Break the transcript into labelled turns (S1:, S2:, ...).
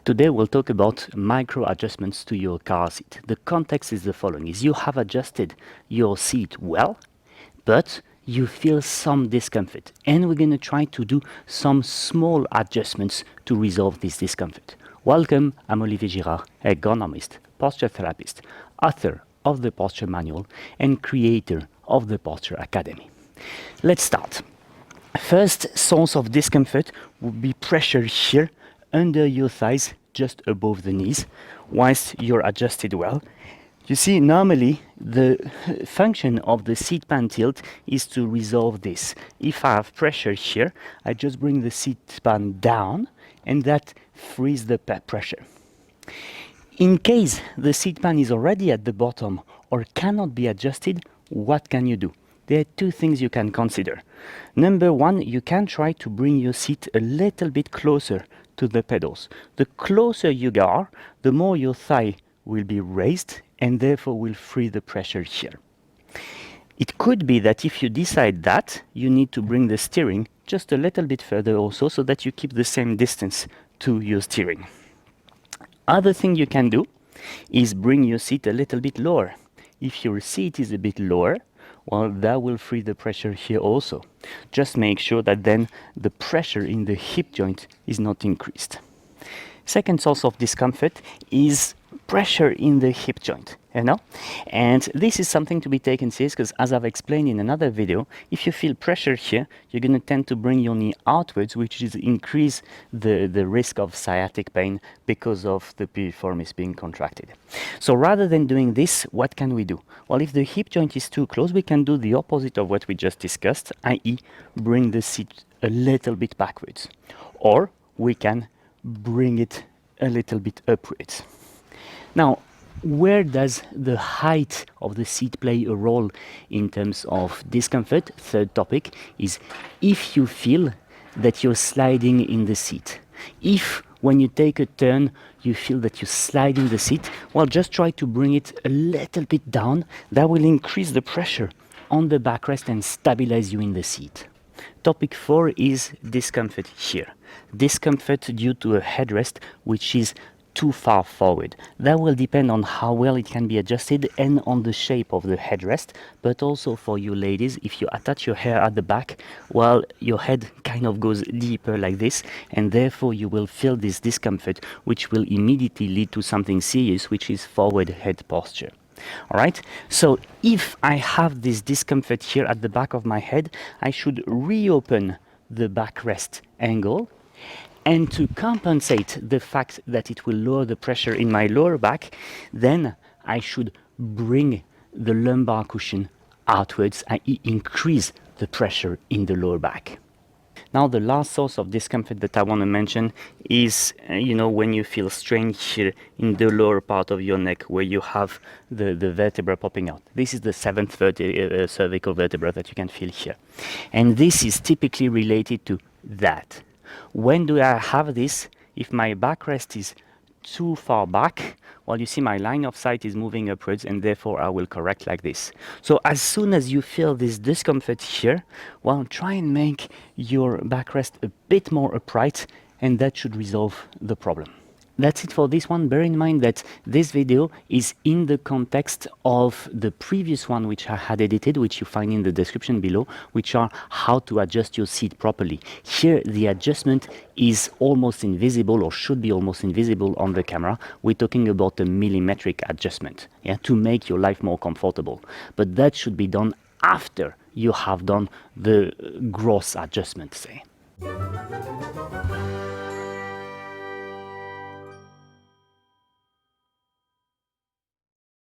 S1: Today we'll talk about micro adjustments to your car seat. The context is the following: is you have adjusted your seat well, but you feel some discomfort, and we're going to try to do some small adjustments to resolve this discomfort. Welcome, I'm Olivier Girard, ergonomist, posture therapist, author of the Posture Manual, and creator of the Posture Academy. Let's start. First source of discomfort would be pressure here under your thighs, just above the knees, whilst you're adjusted well. You see, normally the function of the seat pan tilt is to resolve this. If I have pressure here, I just bring the seat pan down, and that frees the pressure. In case the seat pan is already at the bottom or cannot be adjusted, what can you do? There are two things you can consider. Number one, you can try to bring your seat a little bit closer to the pedals. The closer you are, the more your thigh will be raised and therefore will free the pressure here. It could be that if you decide that, you need to bring the steering just a little bit further also, so that you keep the same distance to your steering. Other thing you can do is bring your seat a little bit lower. If your seat is a bit lower, well, that will free the pressure here also. Just make sure that then the pressure in the hip joint is not increased. Second source of discomfort is pressure in the hip joint, and this is something to be taken serious, because as I've explained in another video, if you feel pressure here, you're going to tend to bring your knee outwards, which is increase the risk of sciatic pain because of the piriformis being contracted. So rather than doing this, what can we do? Well, if the hip joint is too close, we can do the opposite of what we just discussed, i.e. bring the seat a little bit backwards, or we can bring it a little bit upwards. Now, where does the height of the seat play a role in terms of discomfort? Third topic is if you feel that you're sliding in the seat. If when you take a turn you feel that you slide in the seat, well, just try to bring it a little bit down. That will increase the pressure on the backrest and stabilize you in the seat. Topic 4 is discomfort here. Discomfort due to a headrest which is too far forward. That will depend on how well it can be adjusted and on the shape of the headrest, but also for you ladies, if you attach your hair at the back, well, your head kind of goes deeper like this, and therefore you will feel this discomfort, which will immediately lead to something serious, which is forward head posture. All right, so if I have this discomfort here at the back of my head, I should reopen the backrest angle. And to compensate the fact that it will lower the pressure in my lower back, then I should bring the lumbar cushion outwards, i.e. increase the pressure in the lower back. Now, the last source of discomfort that I want to mention is, when you feel strain here in the lower part of your neck, where you have the vertebra popping out. This is the 7th cervical vertebra that you can feel here. And this is typically related to that. When do I have this? If my backrest is too far back, well, you see my line of sight is moving upwards, and therefore I will correct like this. So as soon as you feel this discomfort here, well, try and make your backrest a bit more upright, and that should resolve the problem. That's it for this one. Bear in mind that this video is in the context of the previous one which I had edited, which you find in the description below, which are how to adjust your seat properly. Here the adjustment is almost invisible, or should be almost invisible on the camera. We're talking about a millimetric adjustment, to make your life more comfortable. But that should be done after you have done the gross adjustment, say.